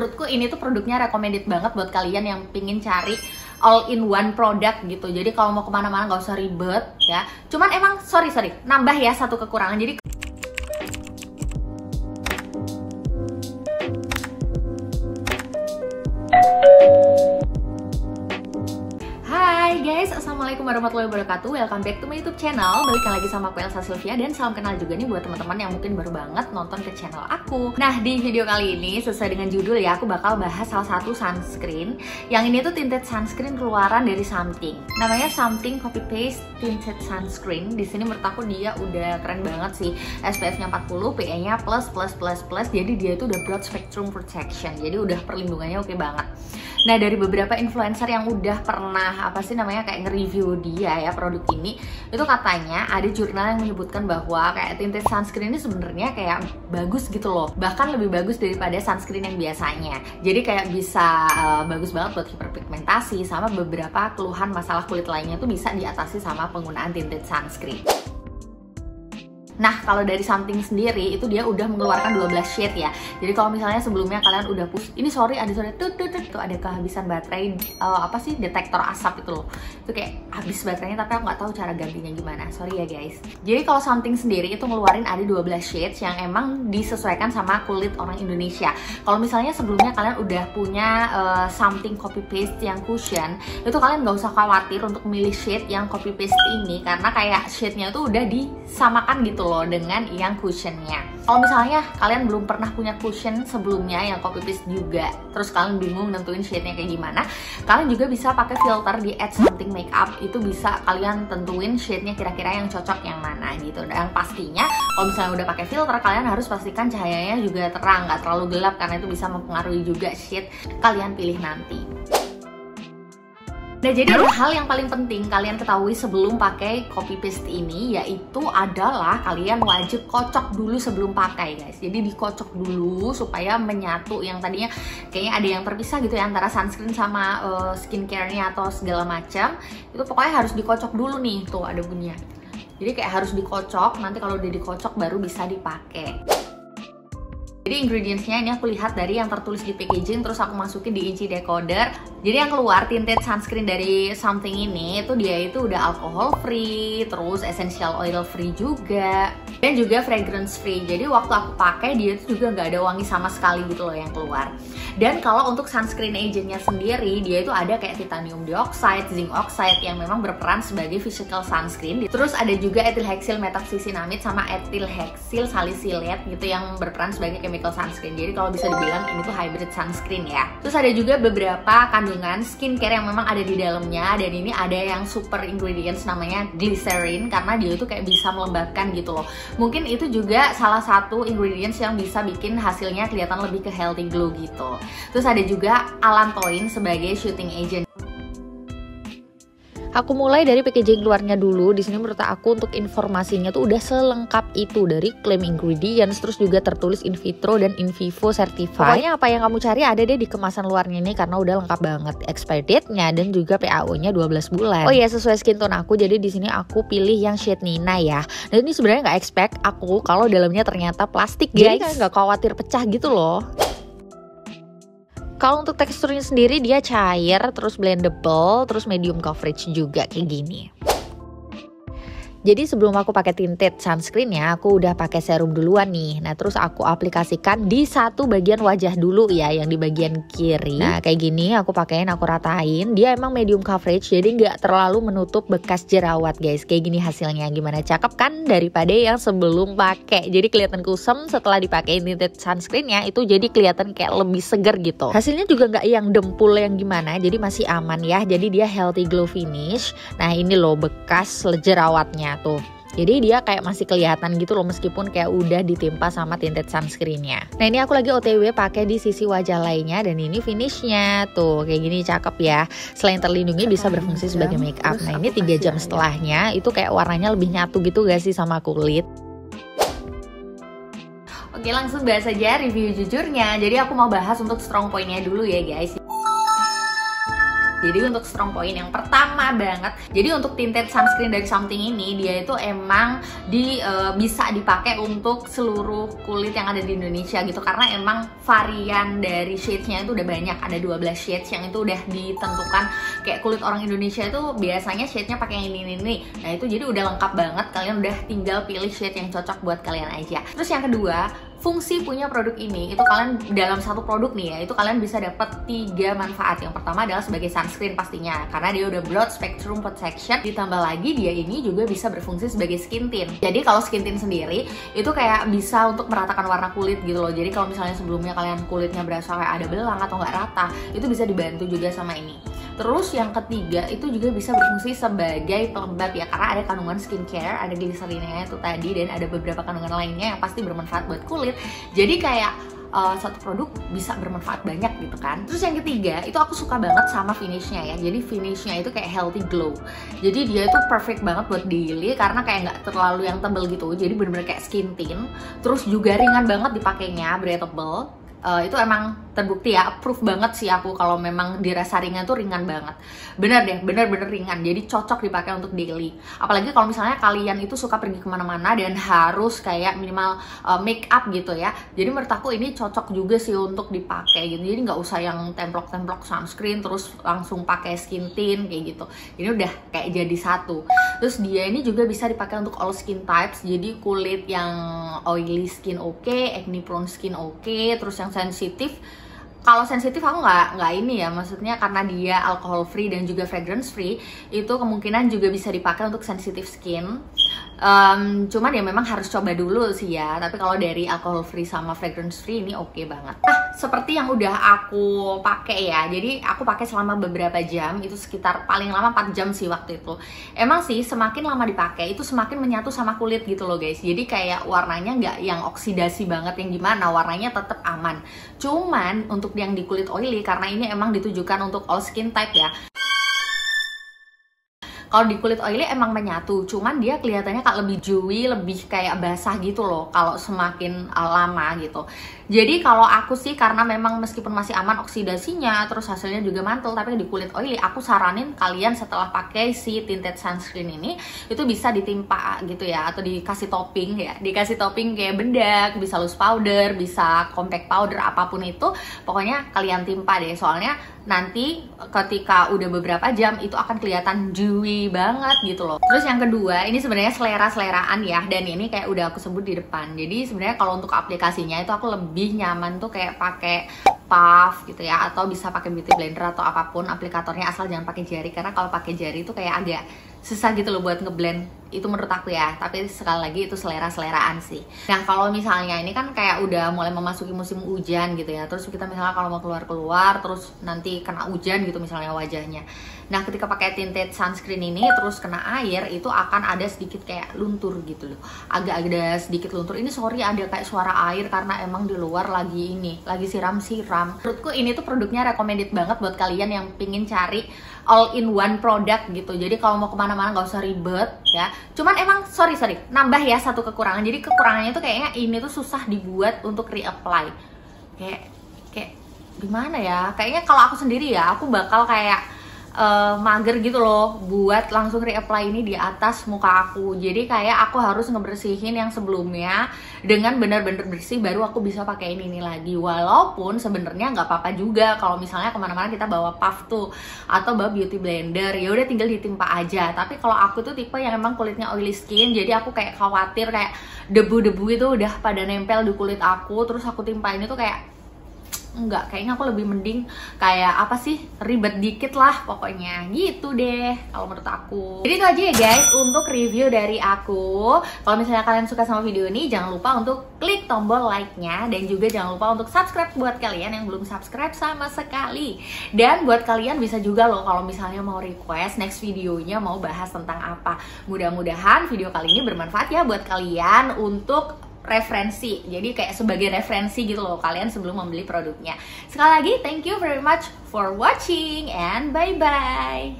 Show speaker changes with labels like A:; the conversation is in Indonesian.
A: Menurutku ini tuh produknya recommended banget buat kalian yang pingin cari all-in-one product gitu. Jadi kalau mau kemana-mana nggak usah ribet ya. Cuman emang sorry nambah ya satu kekurangan. Jadi hai guys, assalamualaikum warahmatullahi wabarakatuh. Welcome back to my YouTube channel. Balikan lagi sama aku Elsa Sylvia dan salam kenal juga nih buat teman-teman yang mungkin baru banget nonton ke channel aku. Nah, di video kali ini sesuai dengan judul ya, aku bakal bahas salah satu sunscreen. Yang ini tuh tinted sunscreen keluaran dari Something. Namanya Something Copy Paste Tinted Sunscreen. Di sini menurut aku dia udah keren banget sih. SPF-nya 40, PA-nya plus. Jadi dia itu udah broad spectrum protection. Jadi udah perlindungannya oke banget. Nah, dari beberapa influencer yang udah pernah kayak nge-review dia ya produk ini, itu katanya ada jurnal yang menyebutkan bahwa kayak tinted sunscreen ini sebenarnya kayak bagus gitu loh, bahkan lebih bagus daripada sunscreen yang biasanya. Jadi kayak bisa bagus banget buat hiperpigmentasi sama beberapa keluhan masalah kulit lainnya tuh bisa diatasi sama penggunaan tinted sunscreen. Nah, kalau dari Something sendiri itu dia udah mengeluarkan 12 shade ya. Jadi kalau misalnya sebelumnya kalian udah tuh ada kehabisan baterai detektor asap itu loh. Itu kayak habis baterainya tapi aku nggak tahu cara gantinya gimana. Sorry ya guys. Jadi kalau Something sendiri itu ngeluarin ada 12 shades yang emang disesuaikan sama kulit orang Indonesia. Kalau misalnya sebelumnya kalian udah punya Something copy paste yang cushion, itu kalian nggak usah khawatir untuk milih shade yang copy paste ini karena kayak shade-nya tuh udah disamakan gitu loh dengan yang cushionnya. Kalau misalnya kalian belum pernah punya cushion sebelumnya yang copy paste juga, terus kalian bingung nentuin shade-nya kayak gimana, kalian juga bisa pakai filter di @something makeup. Itu bisa kalian tentuin shade-nya kira-kira yang cocok yang mana gitu. Dan pastinya kalau misalnya udah pakai filter, kalian harus pastikan cahayanya juga terang, nggak terlalu gelap karena itu bisa mempengaruhi juga shade kalian pilih nanti. Nah, jadi ada hal yang paling penting kalian ketahui sebelum pakai copy paste ini, yaitu adalah kalian wajib kocok dulu sebelum pakai guys. Jadi dikocok dulu supaya menyatu, yang tadinya kayaknya ada yang terpisah gitu ya antara sunscreen sama skincare-nya atau segala macam. Itu pokoknya harus dikocok dulu nih, tuh ada bunyinya. Jadi kayak harus dikocok, nanti kalau udah dikocok baru bisa dipakai. Jadi ingredientsnya ini aku lihat dari yang tertulis di packaging, terus aku masukin di inci decoder. Jadi yang keluar tinted sunscreen dari Something ini itu dia itu udah alcohol free, terus essential oil free juga, dan juga fragrance free. Jadi waktu aku pakai dia itu juga nggak ada wangi sama sekali gitu loh yang keluar. Dan kalau untuk sunscreen agentnya sendiri, dia itu ada kayak titanium dioxide, zinc oxide yang memang berperan sebagai physical sunscreen. Terus ada juga ethylhexyl methoxycinnamide sama ethylhexyl salicylate gitu yang berperan sebagai chemical sunscreen. Jadi kalau bisa dibilang ini tuh hybrid sunscreen ya. Terus ada juga beberapa kandungan skincare yang memang ada di dalamnya, dan ini ada yang super ingredients namanya glycerin karena dia itu kayak bisa melembabkan gitu loh. Mungkin itu juga salah satu ingredients yang bisa bikin hasilnya kelihatan lebih ke healthy glow gitu. Terus ada juga allantoin sebagai shooting agent.
B: Aku mulai dari packaging luarnya dulu. Di sini menurut aku untuk informasinya tuh udah selengkap itu, dari claim ingredients, terus juga tertulis in vitro dan in vivo certified. Pokoknya apa yang kamu cari ada deh di kemasan luarnya ini karena udah lengkap banget. Expiry date-nya dan juga PAO-nya 12 bulan. Oh iya, sesuai skin tone aku. Jadi di sini aku pilih yang shade Nina ya. Dan ini sebenarnya nggak expect aku kalau dalamnya ternyata plastik guys. Jadi nggak khawatir pecah gitu loh. Kalau untuk teksturnya sendiri dia cair, terus blendable, terus medium coverage juga kayak gini. Jadi sebelum aku pakai tinted sunscreennya, aku udah pakai serum duluan nih. Nah, terus aku aplikasikan di satu bagian wajah dulu ya, yang di bagian kiri. Nah, kayak gini aku pakein, aku ratain. Dia emang medium coverage, jadi nggak terlalu menutup bekas jerawat guys. Kayak gini hasilnya, gimana, cakep kan daripada yang sebelum pakai. Jadi kelihatan kusam setelah dipakai tinted sunscreennya, itu jadi kelihatan kayak lebih seger gitu. Hasilnya juga nggak yang dempul yang gimana, jadi masih aman ya. Jadi dia healthy glow finish. Nah, ini loh bekas jerawatnya tuh. Jadi dia kayak masih kelihatan gitu loh meskipun kayak udah ditimpa sama tinted sunscreennya. Nah, ini aku lagi OTW pakai di sisi wajah lainnya, dan ini finishnya tuh kayak gini, cakep ya. Selain terlindungi bisa berfungsi sebagai make up. Nah, ini 3 jam setelahnya itu kayak warnanya lebih nyatu gitu gak sih sama kulit.
A: Oke, langsung bahas aja review jujurnya. Jadi aku mau bahas untuk strong point-nya dulu ya guys. Jadi untuk strong point yang pertama sama banget. Jadi untuk tinted sunscreen dari Something ini, dia itu emang bisa dipakai untuk seluruh kulit yang ada di Indonesia gitu, karena emang varian dari shades-nya itu udah banyak, ada 12 shades yang itu udah ditentukan. Kayak kulit orang Indonesia itu biasanya shade-nya pakai yang ini. Nah itu jadi udah lengkap banget, kalian udah tinggal pilih shade yang cocok buat kalian aja. Terus yang kedua, fungsi punya produk ini, itu kalian dalam satu produk nih ya, itu kalian bisa dapat 3 manfaat. Yang pertama adalah sebagai sunscreen pastinya, karena dia udah broad spectrum protection, ditambah lagi dia ini juga bisa berfungsi sebagai skin tint. Jadi kalau skin tint sendiri itu kayak bisa untuk meratakan warna kulit gitu loh. Jadi kalau misalnya sebelumnya kalian kulitnya berasa kayak ada belang atau nggak rata, itu bisa dibantu juga sama ini. Terus yang ketiga itu juga bisa berfungsi sebagai pelembab ya, karena ada kandungan skincare, ada gliserinnya itu tadi, dan ada beberapa kandungan lainnya yang pasti bermanfaat buat kulit. Jadi kayak satu produk bisa bermanfaat banyak gitu kan. Terus yang ketiga itu aku suka banget sama finishnya ya. Jadi finishnya itu kayak healthy glow. Jadi dia itu perfect banget buat daily karena kayak nggak terlalu yang tebel gitu. Jadi bener-bener kayak skin tint. Terus juga ringan banget dipakainya, breathable. Itu emang terbukti ya, approve banget sih aku kalau memang dirasa ringan tuh ringan banget. Bener deh, bener-bener ringan, jadi cocok dipakai untuk daily. Apalagi kalau misalnya kalian itu suka pergi kemana-mana dan harus kayak minimal make up gitu ya. Jadi menurut aku ini cocok juga sih untuk dipakai gitu. Jadi nggak usah yang templok-templok sunscreen terus langsung pakai skin tint kayak gitu. Ini udah kayak jadi satu. Terus dia ini juga bisa dipakai untuk all skin types. Jadi kulit yang oily skin oke, acne prone skin oke, terus yang sensitif. Kalau sensitif aku nggak ini ya, maksudnya karena dia alcohol free dan juga fragrance free, itu kemungkinan juga bisa dipakai untuk sensitive skin. Cuman ya memang harus coba dulu sih ya. Tapi kalau dari alcohol free sama fragrance free ini oke banget. Nah, seperti yang udah aku pakai ya. Jadi aku pakai selama beberapa jam, itu sekitar paling lama 4 jam sih waktu itu. Emang sih semakin lama dipakai itu semakin menyatu sama kulit gitu loh guys. Jadi kayak warnanya nggak yang oksidasi banget yang gimana, warnanya tetap aman. Cuman untuk yang di kulit oily, karena ini emang ditujukan untuk all skin type ya. Kalau di kulit oily emang menyatu, cuman dia kelihatannya kayak lebih dewy, lebih kayak basah gitu loh kalau semakin lama gitu. Jadi kalau aku sih, karena memang meskipun masih aman oksidasinya, terus hasilnya juga mantul, tapi di kulit oily aku saranin kalian setelah pakai si tinted sunscreen ini, itu bisa ditimpa gitu ya, atau dikasih topping ya, dikasih topping kayak bedak, bisa loose powder, bisa compact powder, apapun itu, pokoknya kalian timpa deh, soalnya nanti ketika udah beberapa jam itu akan kelihatan dewy banget gitu loh. Terus yang kedua, ini sebenarnya selera-seleraan ya, dan ini kayak udah aku sebut di depan. Jadi sebenarnya kalau untuk aplikasinya itu aku lebih nyaman tuh kayak pakai puff gitu ya, atau bisa pakai beauty blender atau apapun aplikatornya, asal jangan pakai jari, karena kalau pakai jari itu kayak agak susah gitu loh buat ngeblend. Itu menurut aku ya, tapi sekali lagi itu selera-seleraan sih. Nah kalau misalnya ini kan kayak udah mulai memasuki musim hujan gitu ya, terus kita misalnya kalau mau keluar-keluar terus nanti kena hujan gitu misalnya wajahnya. Nah ketika pakai tinted sunscreen ini terus kena air, itu akan ada sedikit kayak luntur gitu loh, agak ada sedikit luntur. Ini sorry ada kayak suara air karena emang di luar lagi siram-siram. Menurutku ini tuh produknya recommended banget buat kalian yang pingin cari all in one product gitu. Jadi kalau mau kemana-mana nggak usah ribet ya. Cuman emang sorry nambah ya satu kekurangan. Jadi kekurangannya tuh kayaknya ini tuh susah dibuat untuk reapply. Kayak gimana ya? Kayaknya kalau aku sendiri ya, aku bakal kayak mager gitu loh buat langsung reapply ini di atas muka aku. Jadi kayak aku harus ngebersihin yang sebelumnya dengan benar-benar bersih, baru aku bisa pakai ini lagi. Walaupun sebenarnya nggak apa-apa juga kalau misalnya kemana-mana kita bawa puff tuh atau bawa beauty blender, ya udah tinggal ditimpa aja. Tapi kalau aku tuh tipe yang emang kulitnya oily skin, jadi aku kayak khawatir kayak debu-debu itu udah pada nempel di kulit aku, terus aku timpain itu kayak enggak, kayaknya aku lebih mending kayak apa sih, ribet dikit lah pokoknya gitu deh kalau menurut aku. Jadi itu aja ya guys untuk review dari aku. Kalau misalnya kalian suka sama video ini, jangan lupa untuk klik tombol like-nya, dan juga jangan lupa untuk subscribe buat kalian yang belum subscribe sama sekali. Dan buat kalian bisa juga loh kalau misalnya mau request next videonya mau bahas tentang apa. Mudah-mudahan video kali ini bermanfaat ya buat kalian untuk referensi, jadi kayak sebagai referensi gitu loh kalian sebelum membeli produknya. Sekali lagi thank you very much for watching and bye bye.